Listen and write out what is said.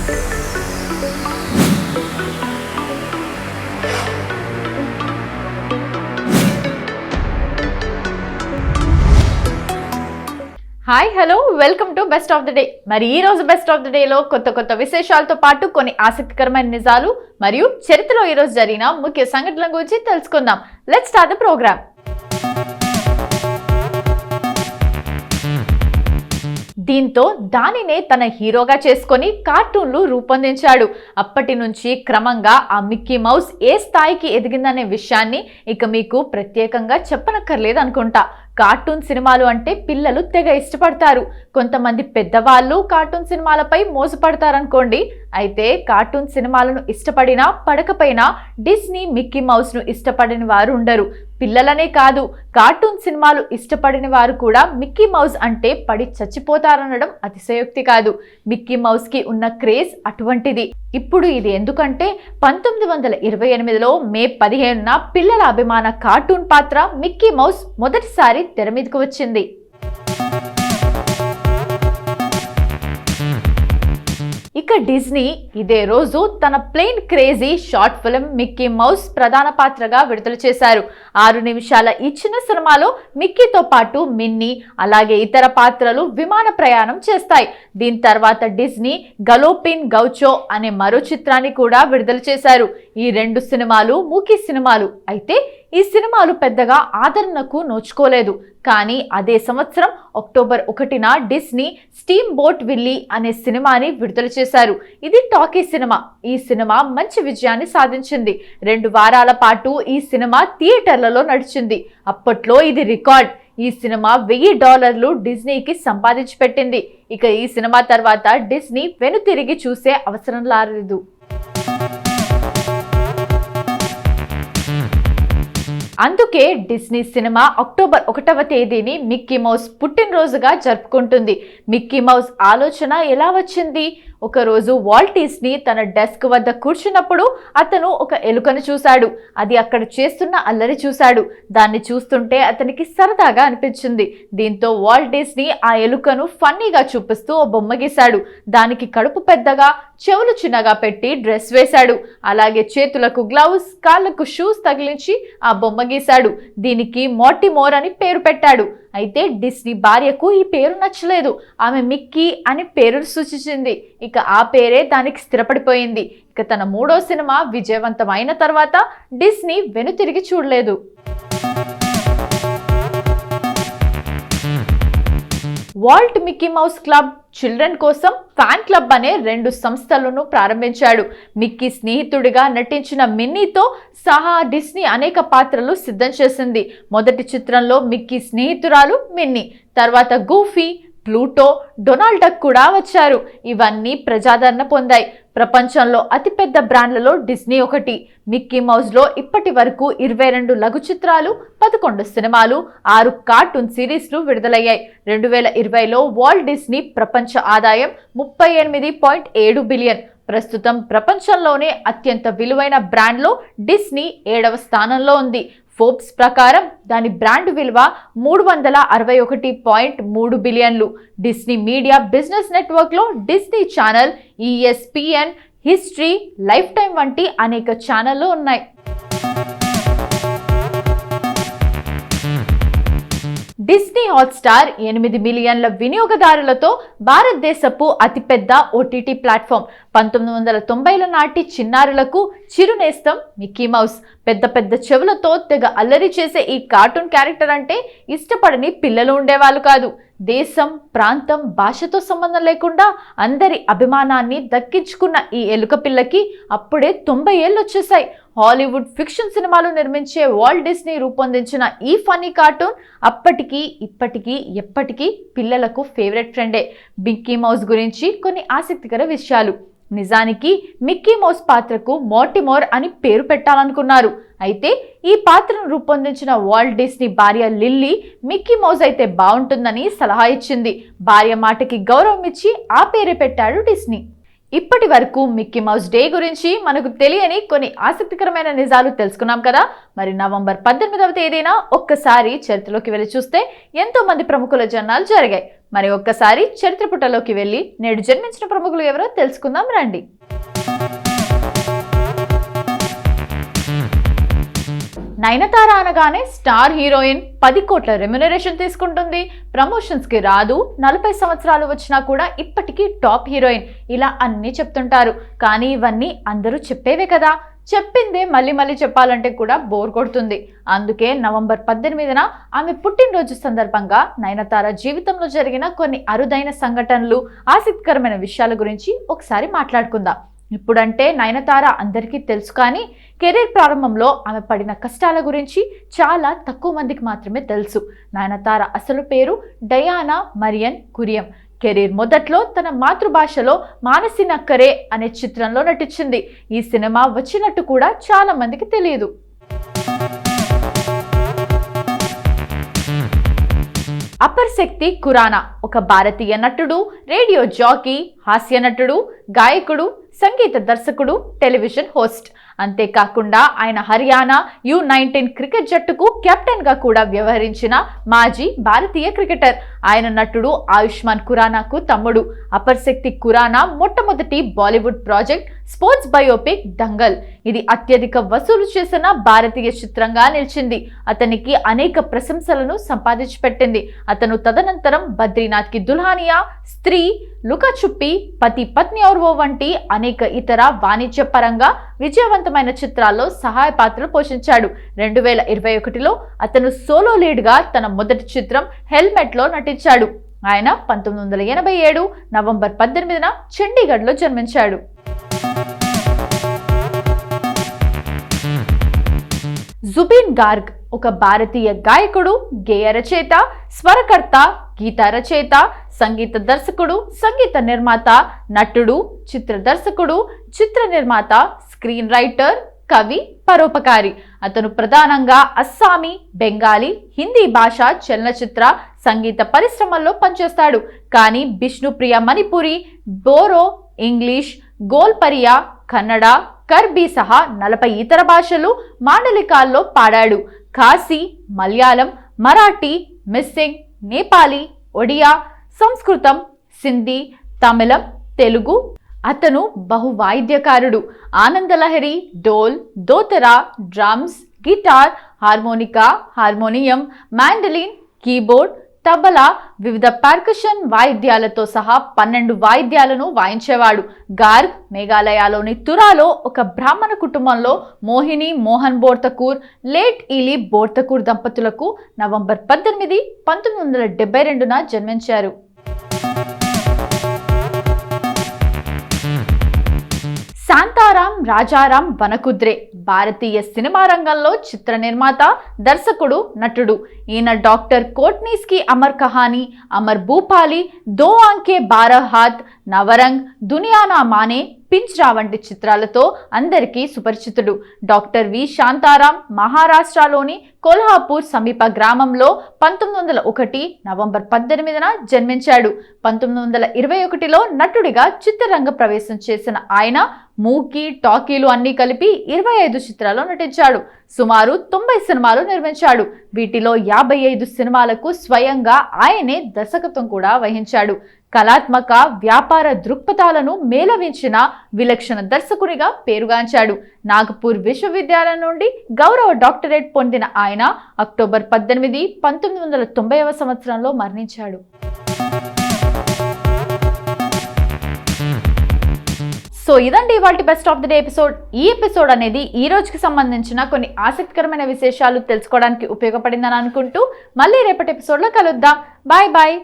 Hi hello welcome to best of the day. మరి ఈ రోజు బెస్ట్ ఆఫ్ ద డేలో కొత్త విశేషాలతో పాటు కొన్ని ఆసక్తికరమైన నిజాలు మరియు చరిత్రలో ఈ రోజు జరిగిన ముఖ్య సంఘటనల గురించి తెలుసుకుందాం. Let's start the programme. దీంతో దానినే తన హీరోగా చేసుకొని కార్టూన్లు రూపొందించాడు. అప్పటి నుంచి క్రమంగా ఆ మిక్కీ మౌస్ ఏ స్థాయికి ఎదిగిందనే విషయాన్ని ఇక మీకు ప్రత్యేకంగా చెప్పనక్కర్లేదు అనుకుంటా. కార్టూన్ సినిమాలు అంటే పిల్లలు తెగ ఇష్టపడతారు. కొంతమంది పెద్దవాళ్ళు కార్టూన్ సినిమాలపై మోసపడతారనుకోండి. అయితే కార్టూన్ సినిమాలను ఇష్టపడినా పడకపోయినా డిస్నీ మిక్కీ మౌస్ ను ఇష్టపడని వారు ఉండరు. పిల్లలనే కాదు, కార్టూన్ సినిమాలు ఇష్టపడిన వారు కూడా మిక్కీ మౌస్ అంటే పడి చచ్చిపోతారనడం అతిశయోక్తి కాదు. మిక్కీ మౌస్ కి ఉన్న క్రేజ్ అటువంటిది. ఇప్పుడు ఇది ఎందుకంటే 1928లో మే 15న పిల్లల అభిమాన కార్టూన్ పాత్ర మిక్కీ మౌస్ మొదటిసారి తెర మీదకు వచ్చింది. ఇక డిజ్నీ ఇదే రోజు తన plane crazy short film Mickey Mouse ప్రధాన పాత్రగా విడుదల చేశారు. 6 నిమిషాల ఈ చిన్న సినిమాలో మిక్కీతో పాటు మిన్నీ అలాగే ఇతర పాత్రలు విమాన ప్రయాణం చేస్తాయి. దీని తర్వాత డిజ్నీ గలోపిన్ గౌచో అనే మరో చిత్రాన్ని కూడా విడుదల చేశారు. ఈ 2 సినిమాలు మూకీ సినిమాలు. అయితే ఈ సినిమాలు పెద్దగా ఆదరణకు నోచుకోలేదు. కానీ అదే సంవత్సరం అక్టోబర్ 1న డిస్నీ స్టీమ్ బోట్ విల్లీ అనే సినిమాని విడుదల చేశారు. ఇది టాకీ సినిమా. ఈ సినిమా మంచి విజయాన్ని సాధించింది. 2 వారాల పాటు ఈ సినిమా థియేటర్లలో నడిచింది. అప్పట్లో ఇది రికార్డ్. ఈ సినిమా $1000 డిజ్నీకి సంపాదించి పెట్టింది. ఇక ఈ సినిమా తర్వాత డిజ్నీ వెనుతిరిగి చూసే అవసరం రాలేదు. అందుకే డిస్నీ సినిమా అక్టోబర్ 1వ తేదీని మిక్కీ మౌస్ పుట్టినరోజుగా జరుపుకుంటుంది. మిక్కీ మౌస్ ఆలోచన ఎలా వచ్చింది? ఒకరోజు వాల్ట్ డిస్నీ తన డెస్క్ వద్ద కూర్చున్నప్పుడు అతను ఒక ఎలుకను చూశాడు. అది అక్కడ చేస్తున్న అల్లరి చూశాడు. దాన్ని చూస్తుంటే అతనికి సరదాగా అనిపించింది. దీంతో వాల్ట్ డిస్నీ ఆ ఎలుకను ఫన్నీగా చూపిస్తూ ఓ బొమ్మ గీశాడు. దానికి కడుపు పెద్దగా, చెవులు చిన్నగా పెట్టి డ్రెస్ వేశాడు. అలాగే చేతులకు గ్లౌస్, కాళ్లకు షూస్ తగిలించి ఆ బొమ్మ గీశాడు. దీనికి మోర్టిమోర్ అని పేరు పెట్టాడు. అయితే డిస్నీ భార్యకు ఈ పేరు నచ్చలేదు. ఆమె మిక్కీ అని పేరును సూచించింది. ఇక ఆ పేరే దానికి స్థిరపడిపోయింది. ఇక తన 3వ సినిమా విజయవంతమైన తర్వాత డిస్నీ వెనుతిరిగి చూడలేదు. Walt Mickey Mouse club, children కోసం ఫ్యాన్ క్లబ్ అనే 2 సంస్థలను ప్రారంభించాడు. మిక్కీ స్నేహితుడిగా నటించిన మిన్నీతో సహా డిస్నీ అనేక పాత్రలు సిద్ధం చేసింది. మొదటి చిత్రంలో మిక్కీ స్నేహితురాలు మిన్నీ, తర్వాత గూఫీ, ప్లూటో, డొనాల్డ్ డక్ కూడా వచ్చారు. ఇవన్నీ ప్రజాదరణ పొందాయి. ప్రపంచంలో అతిపెద్ద బ్రాండ్లలో డిస్నీ ఒకటి. మిక్కీ మౌస్లో ఇప్పటి వరకు 22 లఘు చిత్రాలు, 11 సినిమాలు, 6 కార్టూన్ సిరీస్లు విడుదలయ్యాయి. 2020లో వాల్ట్ డిస్నీ ప్రపంచ ఆదాయం $38.7 బిలియన్. ప్రస్తుతం ప్రపంచంలోనే అత్యంత విలువైన బ్రాండ్లో డిస్నీ 7వ స్థానంలో ఉంది. ఫోర్బ్స్ ప్రకారం దాని బ్రాండ్ విలువ $361.3 బిలియన్లు. డిస్నీ మీడియా బిజినెస్ నెట్వర్క్లో Disney channel, ESPN, history, life time వంటి అనేక ఛానళ్లు ఉన్నాయి. డిస్నీ హాట్స్టార్ 8 మిలియన్ల వినియోగదారులతో భారతదేశపు అతిపెద్ద OTT ప్లాట్ఫామ్. 1990ల నాటి చిన్నారులకు చిరునేస్తం మిక్కీ మౌస్. పెద్ద చెవులతో తెగ అల్లరి చేసే ఈ కార్టూన్ క్యారెక్టర్ అంటే ఇష్టపడని పిల్లలు ఉండేవాళ్ళు కాదు. దేశం, ప్రాంతం, భాషతో సంబంధం లేకుండా అందరి అభిమానాన్ని దక్కించుకున్న ఈ ఎలుక పిల్లకి అప్పుడే 90 ఏళ్ళు వచ్చేసాయి. హాలీవుడ్ ఫిక్షన్ సినిమాలు నిర్మించే వాల్ట్ డిస్నీ రూపొందించిన ఈ ఫన్నీ కార్టూన్ అప్పటికీ ఇప్పటికీ ఎప్పటికీ పిల్లలకు ఫేవరెట్ ఫ్రెండే. మిక్కీ మౌస్ గురించి కొన్ని ఆసక్తికర విషయాలు. నిజానికి మిక్కీ మౌస్ పాత్రకు మోర్టిమోర్ అని పేరు పెట్టాలనుకున్నారు. అయితే ఈ పాత్రను రూపొందించిన వాల్ట్ డిస్నీ భార్య లిల్లీ మిక్కీ మౌస్ అయితే బాగుంటుందని సలహా ఇచ్చింది. భార్య మాటకి గౌరవం ఇచ్చి ఆ పేరే పెట్టాడు డిస్నీ. ఇప్పటి వరకు మిక్కీ మౌస్ డే గురించి మనకు తెలియని కొన్ని ఆసక్తికరమైన నిజాలు తెలుసుకున్నాం కదా. మరి నవంబర్ 18వ తేదీన ఒక్కసారి చరిత్రలోకి వెళ్ళి చూస్తే ఎంతో మంది ప్రముఖుల జననాలు జరిగాయి. మరి ఒక్కసారి చరిత్ర పుటలోకి వెళ్ళి నేడు జన్మించిన ప్రముఖులు ఎవరో తెలుసుకుందాం రండి. నయనతార అనగానే స్టార్ హీరోయిన్ 10 కోట్ల రెమ్యునరేషన్ తీసుకుంటుంది, ప్రమోషన్స్ కి రాదు, 40 సంవత్సరాలు వచ్చినా కూడా ఇప్పటికీ టాప్ హీరోయిన్, ఇలా అన్ని చెప్తుంటారు. కానీ ఇవన్నీ అందరూ చెప్పేవే కదా, చెప్పిందే మళ్ళీ మళ్ళీ చెప్పాలంటే కూడా బోర్ కొడుతుంది. అందుకే నవంబర్ 18న ఆమె పుట్టినరోజు సందర్భంగా నయనతార జీవితంలో జరిగిన కొన్ని అరుదైన సంఘటనలు, ఆసక్తికరమైన విషయాల గురించి ఒకసారి మాట్లాడుకుందాం. ఇప్పుడంటే నయనతార అందరికీ తెలుసు, కానీ కెరీర్ ప్రారంభంలో ఆమె పడిన కష్టాల గురించి చాలా తక్కువ మందికి మాత్రమే తెలుసు. నయనతార అసలు పేరు డయానా మరియన్ కురియన్. కెరీర్ మొదట్లో తన మాతృభాషలో మానసి నక్కరే అనే చిత్రంలో నటించింది. ఈ సినిమా వచ్చినట్టు కూడా చాలా మందికి తెలియదు. అపర్ శక్తి ఖురానా ఒక భారతీయ నటుడు, రేడియో జాకీ, హాస్య నటుడు, గాయకుడు, సంగీత దర్శకుడు, టెలివిజన్ హోస్ట్. అంతేకాకుండా ఆయన హర్యానా U19 క్రికెట్ జట్టుకు కెప్టెన్ గా కూడా వ్యవహరించిన మాజీ భారతీయ క్రికెటర్. ఆయన నటుడు ఆయుష్మాన్ ఖురానాకు తమ్ముడు. అపర్ శక్తి ఖురానా మొట్టమొదటి Bollywood project sports biopic Dangal. ఇది అత్యధిక వసూలు చేసిన భారతీయ చిత్రంగా నిలిచింది. అతనికి అనేక ప్రశంసలను సంపాదించి పెట్టింది. అతను తదనంతరం బద్రీనాథ్ కి దుల్హానియా, స్త్రీ, లుకాచుప్పి, పతి పత్ని ఔర్ వో వంటి అనేక ఇతర వాణిజ్య పరంగా విజయవంతమైన చిత్రాల్లో సహాయ పాత్రలు పోషించాడు. 2021లో అతను సోలో లీడ్ గా తన మొదటి చిత్రం హెల్మెట్ లో నటించాడు. ఆయన 1987 నవంబర్ 18న చండీగఢ్ లో జన్మించాడు. జుబీన్ గార్గ్ ఒక భారతీయ గాయకుడు, గేయ రచయిత, స్వరకర్త, గీత రచయిత, సంగీత దర్శకుడు, సంగీత నిర్మాత, నటుడు, చిత్ర దర్శకుడు, చిత్ర నిర్మాత, స్క్రీన్ రైటర్, కవి, పరోపకారి. అతను ప్రధానంగా అస్సామీ, బెంగాలీ, హిందీ భాష చలనచిత్ర, సంగీత పరిశ్రమల్లో పనిచేస్తాడు. కానీ బిష్ణుప్రియ మణిపురి, బోరో, ఇంగ్లీష్, గోల్పరియా, కన్నడ, కర్బీ సహా 40 ఇతర భాషలు, మాండలికాల్లో పాడాడు. ఖాసీ, మలయాళం, మరాఠీ, మిస్సింగ్, నేపాలీ, ఒడియా, సంస్కృతం, సింధీ, తమిళం, తెలుగు. అతను బహువాయిద్యకారుడు. ఆనందలహరి, dhol, dotara, drums, guitar, harmonica, harmonium, mandolin, keyboard, tabla, వివిధ పర్కషన్ వాయిద్యాలతో సహా 12 వాయిద్యాలను వాయించేవాడు. గార్గ్ మేఘాలయలోని తురాలో ఒక బ్రాహ్మణ కుటుంబంలో మోహిని మోహన్ బోర్తకూర్, లేట్ ఈలీ బోర్తకూర్ దంపతులకు నవంబర్ 18, 1972న జన్మించారు. శాంతారాం రాజారాం వనకుద్రే భారతీయ సినిమా రంగంలో చిత్ర నిర్మాత, దర్శకుడు, నటుడు. ఈయన డాక్టర్ కోట్నీస్ కి అమర్ కహానీ, అమర్ భూపాలి, దో ఆంకే బారహ్ హాత్, నవరంగ్, దునియానా మానే, పించ్రా వంటి చిత్రాలతో అందరికీ సుపరిచితుడు. డాక్టర్ వి శాంతారాం మహారాష్ట్రలోని కొల్హాపూర్ సమీప గ్రామంలో 1901 నవంబర్ 18న జన్మించాడు. 1921లో నటుడిగా చిత్రరంగ ప్రవేశం చేసిన ఆయన మూకీ, టాకీలు అన్ని కలిపి 25 చిత్రాల్లో నటించాడు. సుమారు 90 సినిమాలు నిర్మించాడు. వీటిలో 55 సినిమాలకు స్వయంగా ఆయనే దర్శకత్వం కూడా వహించాడు. కళాత్మక, వ్యాపార దృక్పథాలను మేళవించిన విలక్షణ దర్శకునిగా పేరుగాంచాడు. నాగపూర్ విశ్వవిద్యాలయం నుండి గౌరవ డాక్టరేట్ పొందిన ఆయన అక్టోబర్ 18, 1990వ సంవత్సరంలో మరణించాడు. సో ఇదండి ఇవాల్టి best of the day episode. ఈ ఎపిసోడ్ అనేది ఈ రోజుకి సంబంధించిన కొన్ని ఆసక్తికరమైన విశేషాలు తెలుసుకోవడానికి ఉపయోగపడిందని అనుకుంటూ మళ్ళీ రేపటి ఎపిసోడ్లో కలుద్దాం. Bye bye.